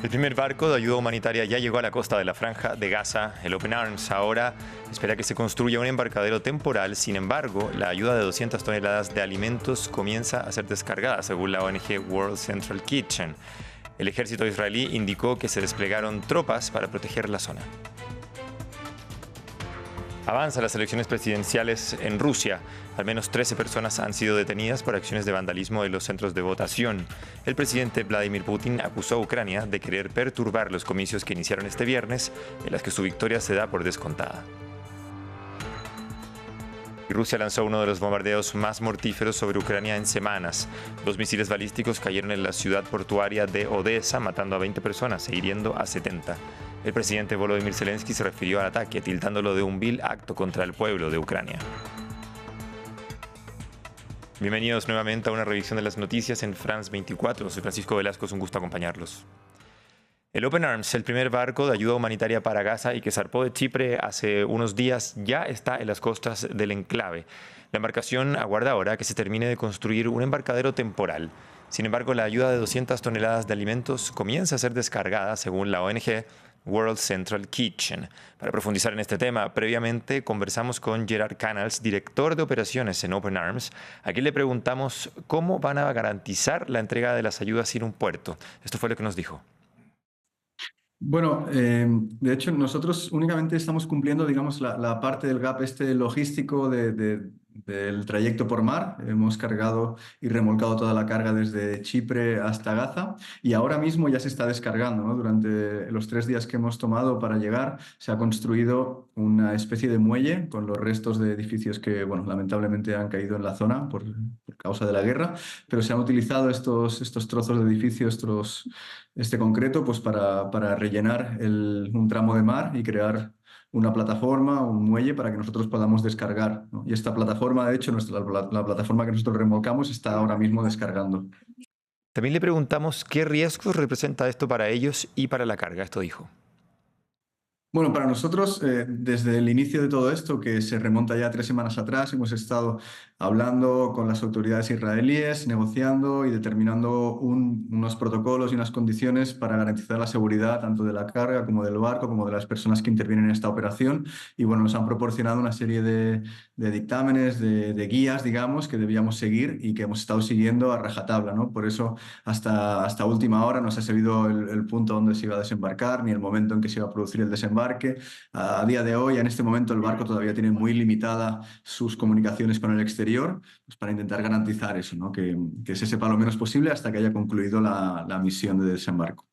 El primer barco de ayuda humanitaria ya llegó a la costa de la Franja de Gaza. El Open Arms ahora espera que se construya un embarcadero temporal. Sin embargo, la ayuda de 200 toneladas de alimentos comienza a ser descargada, según la ONG World Central Kitchen. El ejército israelí indicó que se desplegaron tropas para proteger la zona. Avanzan las elecciones presidenciales en Rusia. Al menos 13 personas han sido detenidas por acciones de vandalismo en los centros de votación. El presidente Vladimir Putin acusó a Ucrania de querer perturbar los comicios que iniciaron este viernes, en las que su victoria se da por descontada. Rusia lanzó uno de los bombardeos más mortíferos sobre Ucrania en semanas. 2 misiles balísticos cayeron en la ciudad portuaria de Odessa, matando a 20 personas e hiriendo a 70. El presidente Volodymyr Zelensky se refirió al ataque, tildándolo de un vil acto contra el pueblo de Ucrania. Bienvenidos nuevamente a una revisión de las noticias en France 24. Soy Francisco Velasco, es un gusto acompañarlos. El Open Arms, el primer barco de ayuda humanitaria para Gaza y que zarpó de Chipre hace unos días, ya está en las costas del enclave. La embarcación aguarda ahora que se termine de construir un embarcadero temporal. Sin embargo, la ayuda de 200 toneladas de alimentos comienza a ser descargada, según la ONG World Central Kitchen. Para profundizar en este tema, previamente conversamos con Gerard Canals, director de operaciones en Open Arms. Aquí le preguntamos cómo van a garantizar la entrega de las ayudas sin un puerto. Esto fue lo que nos dijo. Bueno, de hecho, nosotros únicamente estamos cumpliendo, digamos, la parte del gap logístico del trayecto por mar. Hemos cargado y remolcado toda la carga desde Chipre hasta Gaza y ahora mismo ya se está descargando, ¿no? Durante los 3 días que hemos tomado para llegar, se ha construido una especie de muelle con los restos de edificios que, bueno, lamentablemente han caído en la zona por causa de la guerra, pero se han utilizado estos trozos de edificios, este concreto, pues para rellenar un tramo de mar y crear una plataforma, un muelle para que nosotros podamos descargar, ¿no? Y esta plataforma, de hecho, la plataforma que nosotros remolcamos está ahora mismo descargando. También le preguntamos qué riesgos representa esto para ellos y para la carga. Esto dijo. Bueno, para nosotros, desde el inicio de todo esto, que se remonta ya 3 semanas atrás, hemos estado hablando con las autoridades israelíes, negociando y determinando unos protocolos y unas condiciones para garantizar la seguridad tanto de la carga como del barco, como de las personas que intervienen en esta operación. Y bueno, nos han proporcionado una serie de dictámenes, de guías, digamos, que debíamos seguir y que hemos estado siguiendo a rajatabla, ¿no? Por eso, hasta última hora no se ha sabido el punto donde se iba a desembarcar ni el momento en que se iba a producir el desembarque. A día de hoy, en este momento, el barco todavía tiene muy limitada sus comunicaciones con el exterior, pues para intentar garantizar eso, ¿no? Que se sepa lo menos posible hasta que haya concluido la misión de desembarco.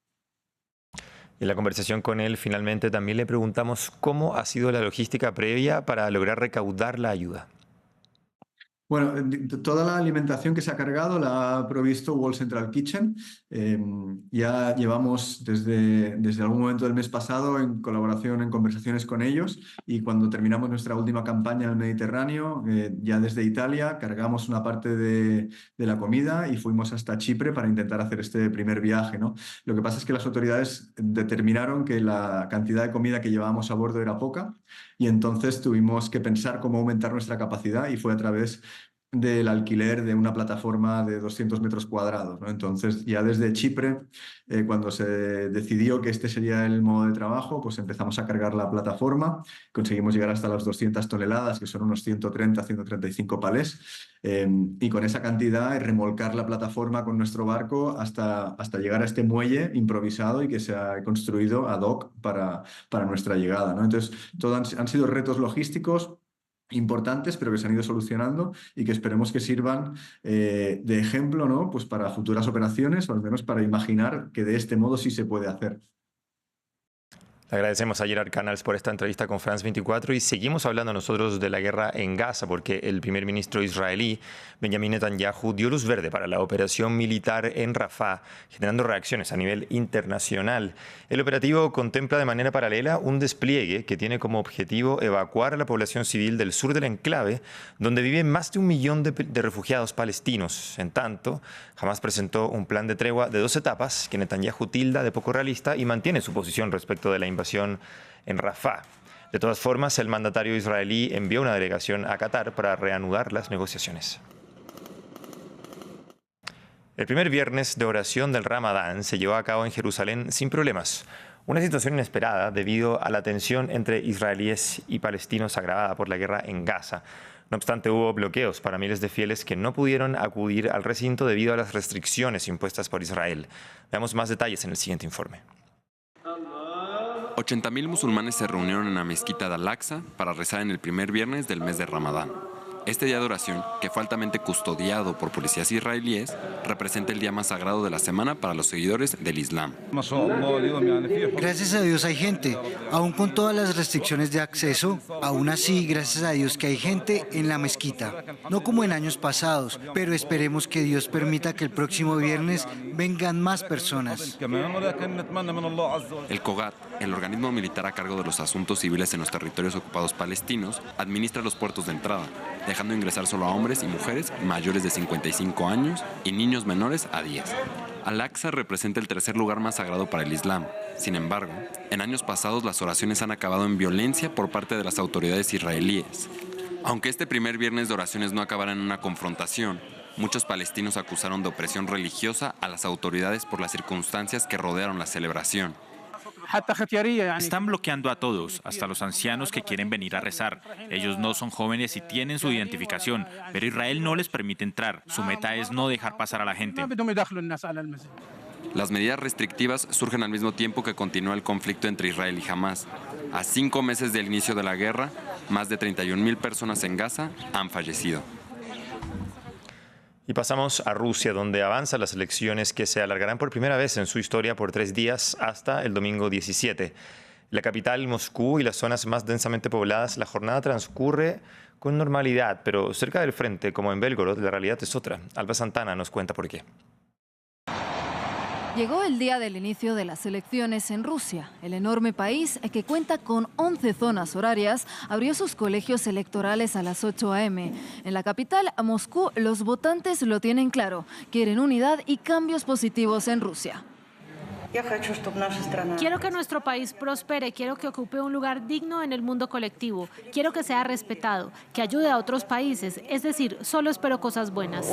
En la conversación con él, finalmente también le preguntamos cómo ha sido la logística previa para lograr recaudar la ayuda. Bueno, toda la alimentación que se ha cargado la ha provisto World Central Kitchen. Ya llevamos desde algún momento del mes pasado en colaboración, en conversaciones con ellos, y cuando terminamos nuestra última campaña en el Mediterráneo, ya desde Italia cargamos una parte de la comida y fuimos hasta Chipre para intentar hacer este primer viaje, ¿no? Lo que pasa es que las autoridades determinaron que la cantidad de comida que llevábamos a bordo era poca y entonces tuvimos que pensar cómo aumentar nuestra capacidad y fue a través del alquiler de una plataforma de 200 metros cuadrados, ¿no? Entonces, ya desde Chipre, cuando se decidió que este sería el modo de trabajo, pues empezamos a cargar la plataforma, conseguimos llegar hasta las 200 toneladas, que son unos 130, 135 palés, y con esa cantidad remolcar la plataforma con nuestro barco hasta llegar a este muelle improvisado y que se ha construido ad hoc para nuestra llegada, ¿no? Entonces, han sido retos logísticos importantes, pero que se han ido solucionando y que esperemos que sirvan de ejemplo, ¿no? Pues para futuras operaciones o al menos para imaginar que de este modo sí se puede hacer. Le agradecemos a Gerard Canals por esta entrevista con France 24 y seguimos hablando nosotros de la guerra en Gaza porque el primer ministro israelí, Benjamin Netanyahu, dio luz verde para la operación militar en Rafah, generando reacciones a nivel internacional. El operativo contempla de manera paralela un despliegue que tiene como objetivo evacuar a la población civil del sur del enclave, donde viven más de 1 millón de refugiados palestinos. En tanto, Hamás presentó un plan de tregua de 2 etapas que Netanyahu tilda de poco realista y mantiene su posición respecto de la invasión en Rafah. De todas formas, el mandatario israelí envió una delegación a Qatar para reanudar las negociaciones. El primer viernes de oración del Ramadán se llevó a cabo en Jerusalén sin problemas. Una situación inesperada debido a la tensión entre israelíes y palestinos agravada por la guerra en Gaza. No obstante, hubo bloqueos para miles de fieles que no pudieron acudir al recinto debido a las restricciones impuestas por Israel. Veamos más detalles en el siguiente informe. 80.000 musulmanes se reunieron en la mezquita de Al-Aqsa para rezar en el primer viernes del mes de Ramadán. Este día de oración, que fue altamente custodiado por policías israelíes, representa el día más sagrado de la semana para los seguidores del Islam. Gracias a Dios hay gente, aún con todas las restricciones de acceso, aún así gracias a Dios que hay gente en la mezquita. No como en años pasados, pero esperemos que Dios permita que el próximo viernes vengan más personas. El COGAT, el organismo militar a cargo de los asuntos civiles en los territorios ocupados palestinos, administra los puertos de entrada, dejando ingresar solo a hombres y mujeres mayores de 55 años y niños menores a 10. Al-Aqsa representa el tercer lugar más sagrado para el Islam. Sin embargo, en años pasados las oraciones han acabado en violencia por parte de las autoridades israelíes. Aunque este primer viernes de oraciones no acabara en una confrontación, muchos palestinos acusaron de opresión religiosa a las autoridades por las circunstancias que rodearon la celebración. Están bloqueando a todos, hasta los ancianos que quieren venir a rezar. Ellos no son jóvenes y tienen su identificación, pero Israel no les permite entrar. Su meta es no dejar pasar a la gente. Las medidas restrictivas surgen al mismo tiempo que continúa el conflicto entre Israel y Hamás. A 5 meses del inicio de la guerra, más de 31.000 personas en Gaza han fallecido. Y pasamos a Rusia, donde avanzan las elecciones que se alargarán por primera vez en su historia por 3 días hasta el domingo 17. La capital, Moscú, y las zonas más densamente pobladas, la jornada transcurre con normalidad, pero cerca del frente, como en Belgorod, la realidad es otra. Alba Santana nos cuenta por qué. Llegó el día del inicio de las elecciones en Rusia. El enorme país, que cuenta con 11 zonas horarias, abrió sus colegios electorales a las 8 a.m. En la capital, Moscú, los votantes lo tienen claro. Quieren unidad y cambios positivos en Rusia. Quiero que nuestro país prospere, quiero que ocupe un lugar digno en el mundo colectivo, quiero que sea respetado, que ayude a otros países, es decir, solo espero cosas buenas.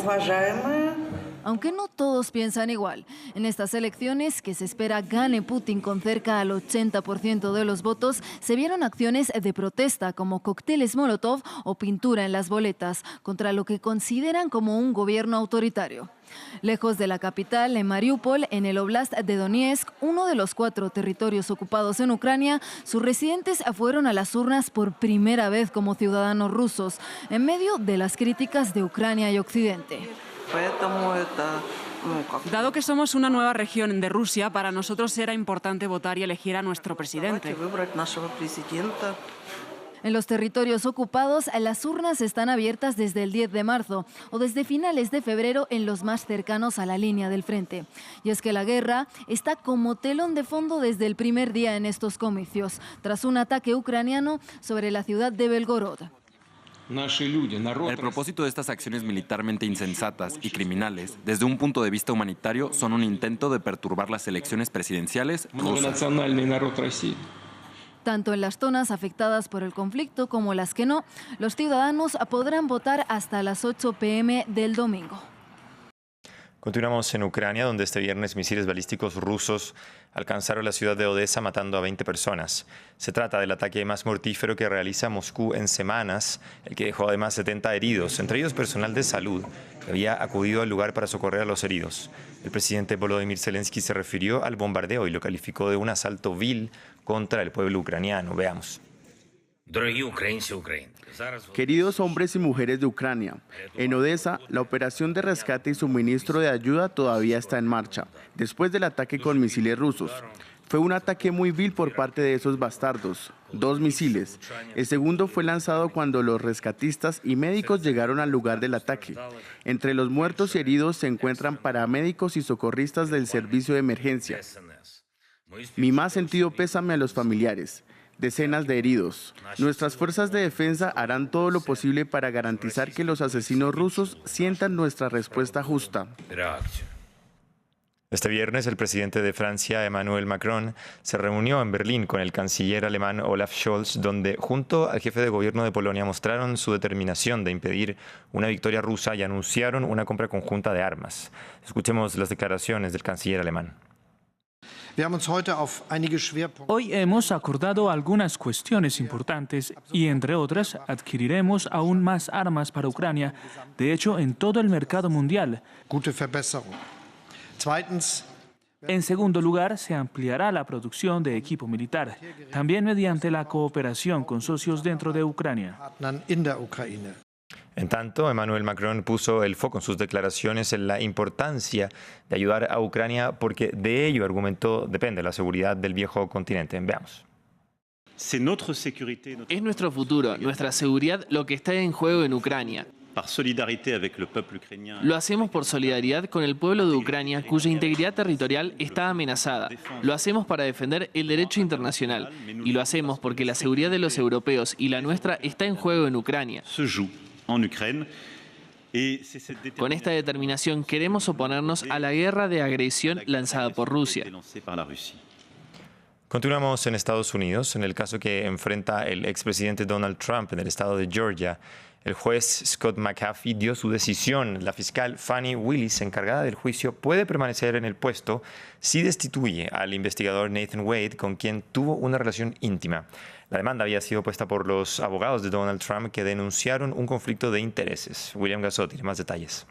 Aunque no todos piensan igual, en estas elecciones que se espera gane Putin con cerca al 80% de los votos, se vieron acciones de protesta como cócteles Molotov o pintura en las boletas contra lo que consideran como un gobierno autoritario. Lejos de la capital, en Mariupol, en el Oblast de Donetsk, uno de los 4 territorios ocupados en Ucrania, sus residentes fueron a las urnas por primera vez como ciudadanos rusos, en medio de las críticas de Ucrania y Occidente. Dado que somos una nueva región de Rusia, para nosotros era importante votar y elegir a nuestro presidente. En los territorios ocupados, las urnas están abiertas desde el 10 de marzo o desde finales de febrero en los más cercanos a la línea del frente. Y es que la guerra está como telón de fondo desde el primer día en estos comicios, tras un ataque ucraniano sobre la ciudad de Belgorod. El propósito de estas acciones militarmente insensatas y criminales, desde un punto de vista humanitario, son un intento de perturbar las elecciones presidenciales rusas. Tanto en las zonas afectadas por el conflicto como las que no, los ciudadanos podrán votar hasta las 8 p.m. del domingo. Continuamos en Ucrania, donde este viernes misiles balísticos rusos alcanzaron la ciudad de Odessa matando a 20 personas. Se trata del ataque más mortífero que realiza Moscú en semanas, el que dejó además 70 heridos, entre ellos personal de salud, que había acudido al lugar para socorrer a los heridos. El presidente Volodymyr Zelensky se refirió al bombardeo y lo calificó de un asalto vil contra el pueblo ucraniano. Veamos. Queridos hombres y mujeres de Ucrania, en Odessa, la operación de rescate y suministro de ayuda todavía está en marcha, después del ataque con misiles rusos. Fue un ataque muy vil por parte de esos bastardos, 2 misiles. El segundo fue lanzado cuando los rescatistas y médicos llegaron al lugar del ataque. Entre los muertos y heridos se encuentran paramédicos y socorristas del servicio de emergencia. Mi más sentido pésame a los familiares. Decenas de heridos. Nuestras fuerzas de defensa harán todo lo posible para garantizar que los asesinos rusos sientan nuestra respuesta justa. Este viernes, el presidente de Francia, Emmanuel Macron, se reunió en Berlín con el canciller alemán Olaf Scholz, donde junto al jefe de gobierno de Polonia mostraron su determinación de impedir una victoria rusa y anunciaron una compra conjunta de armas. Escuchemos las declaraciones del canciller alemán. Hoy hemos acordado algunas cuestiones importantes y, entre otras, adquiriremos aún más armas para Ucrania, de hecho, en todo el mercado mundial. En segundo lugar, se ampliará la producción de equipo militar, también mediante la cooperación con socios dentro de Ucrania. En tanto, Emmanuel Macron puso el foco en sus declaraciones en la importancia de ayudar a Ucrania porque de ello, argumentó, depende la seguridad del viejo continente. Veamos. Es nuestro futuro, nuestra seguridad lo que está en juego en Ucrania. Lo hacemos por solidaridad con el pueblo de Ucrania, cuya integridad territorial está amenazada. Lo hacemos para defender el derecho internacional. Y lo hacemos porque la seguridad de los europeos y la nuestra está en juego en Ucrania. Con esta determinación queremos oponernos a la guerra de agresión lanzada por Rusia. Continuamos en Estados Unidos, en el caso que enfrenta el expresidente Donald Trump en el estado de Georgia. El juez Scott McAfee dio su decisión. La fiscal Fani Willis, encargada del juicio, puede permanecer en el puesto si destituye al investigador Nathan Wade, con quien tuvo una relación íntima. La demanda había sido puesta por los abogados de Donald Trump, que denunciaron un conflicto de intereses. William Gassot tiene más detalles.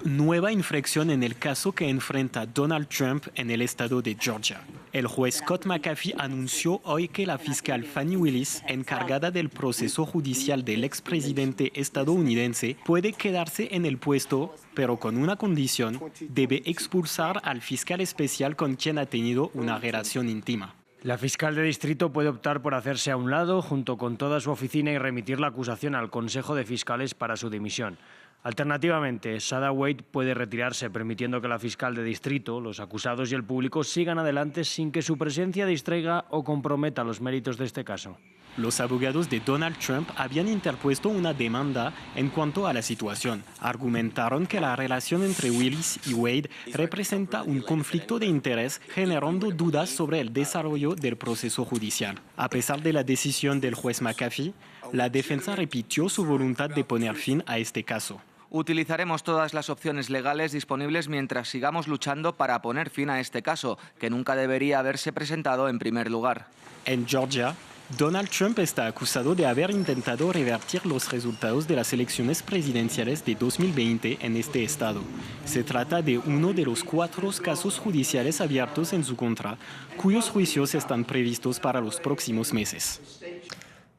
Nueva infracción en el caso que enfrenta Donald Trump en el estado de Georgia. El juez Scott McAfee anunció hoy que la fiscal Fani Willis, encargada del proceso judicial del expresidente estadounidense, puede quedarse en el puesto, pero con una condición: debe expulsar al fiscal especial con quien ha tenido una relación íntima. La fiscal de distrito puede optar por hacerse a un lado junto con toda su oficina y remitir la acusación al Consejo de Fiscales para su dimisión. Alternativamente, Sada Wade puede retirarse, permitiendo que la fiscal de distrito, los acusados y el público sigan adelante sin que su presencia distraiga o comprometa los méritos de este caso. Los abogados de Donald Trump habían interpuesto una demanda en cuanto a la situación. Argumentaron que la relación entre Willis y Wade representa un conflicto de interés, generando dudas sobre el desarrollo del proceso judicial. A pesar de la decisión del juez McAfee, la defensa repitió su voluntad de poner fin a este caso. Utilizaremos todas las opciones legales disponibles mientras sigamos luchando para poner fin a este caso, que nunca debería haberse presentado en primer lugar. En Georgia, Donald Trump está acusado de haber intentado revertir los resultados de las elecciones presidenciales de 2020 en este estado. Se trata de uno de los 4 casos judiciales abiertos en su contra, cuyos juicios están previstos para los próximos meses.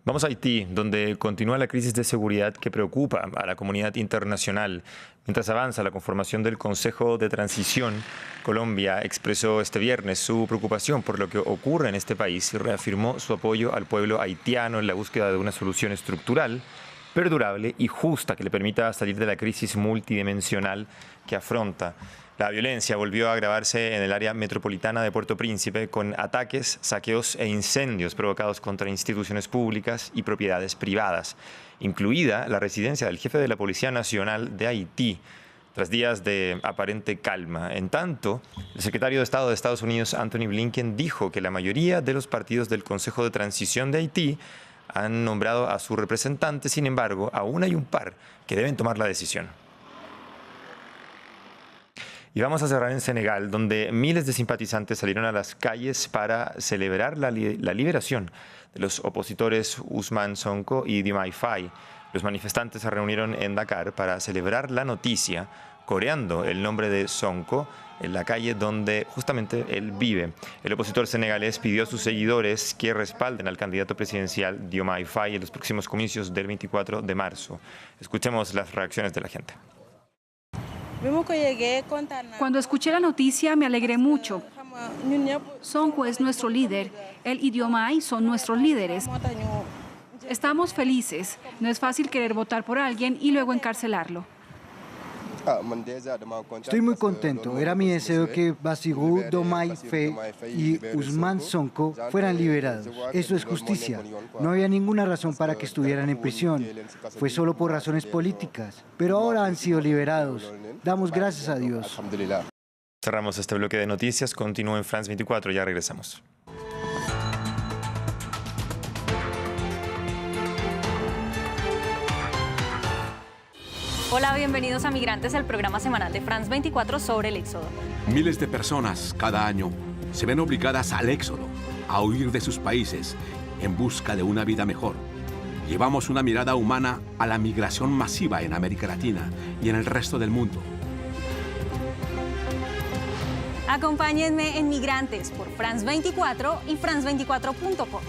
Vamos a Haití, donde continúa la crisis de seguridad que preocupa a la comunidad internacional. Mientras avanza la conformación del Consejo de Transición, Colombia expresó este viernes su preocupación por lo que ocurre en este país y reafirmó su apoyo al pueblo haitiano en la búsqueda de una solución estructural, perdurable y justa que le permita salir de la crisis multidimensional que afronta. La violencia volvió a agravarse en el área metropolitana de Puerto Príncipe con ataques, saqueos e incendios provocados contra instituciones públicas y propiedades privadas, incluida la residencia del jefe de la Policía Nacional de Haití, tras días de aparente calma. En tanto, el secretario de Estado de Estados Unidos, Anthony Blinken, dijo que la mayoría de los partidos del Consejo de Transición de Haití han nombrado a su representante. Sin embargo, aún hay un par que deben tomar la decisión. Y vamos a cerrar en Senegal, donde miles de simpatizantes salieron a las calles para celebrar la liberación de los opositores Ousmane Sonko y Diomaye Faye. Los manifestantes se reunieron en Dakar para celebrar la noticia, coreando el nombre de Sonko en la calle donde justamente él vive. El opositor senegalés pidió a sus seguidores que respalden al candidato presidencial Diomaye Faye en los próximos comicios del 24 de marzo. Escuchemos las reacciones de la gente. Cuando escuché la noticia me alegré mucho. Sonko es nuestro líder, él y Diomaye son nuestros líderes. Estamos felices. No es fácil querer votar por alguien y luego encarcelarlo. Estoy muy contento. Era mi deseo que Bassirou Diomaye Faye y Ousmane Sonko fueran liberados. Eso es justicia. No había ninguna razón para que estuvieran en prisión. Fue solo por razones políticas. Pero ahora han sido liberados. Damos gracias a Dios. Cerramos este bloque de noticias. Continúa en France 24. Ya regresamos. Hola, bienvenidos a Migrantes, el programa semanal de France 24 sobre el éxodo. Miles de personas cada año se ven obligadas al éxodo, a huir de sus países en busca de una vida mejor. Llevamos una mirada humana a la migración masiva en América Latina y en el resto del mundo. Acompáñenme en Migrantes por France 24 y France24.com.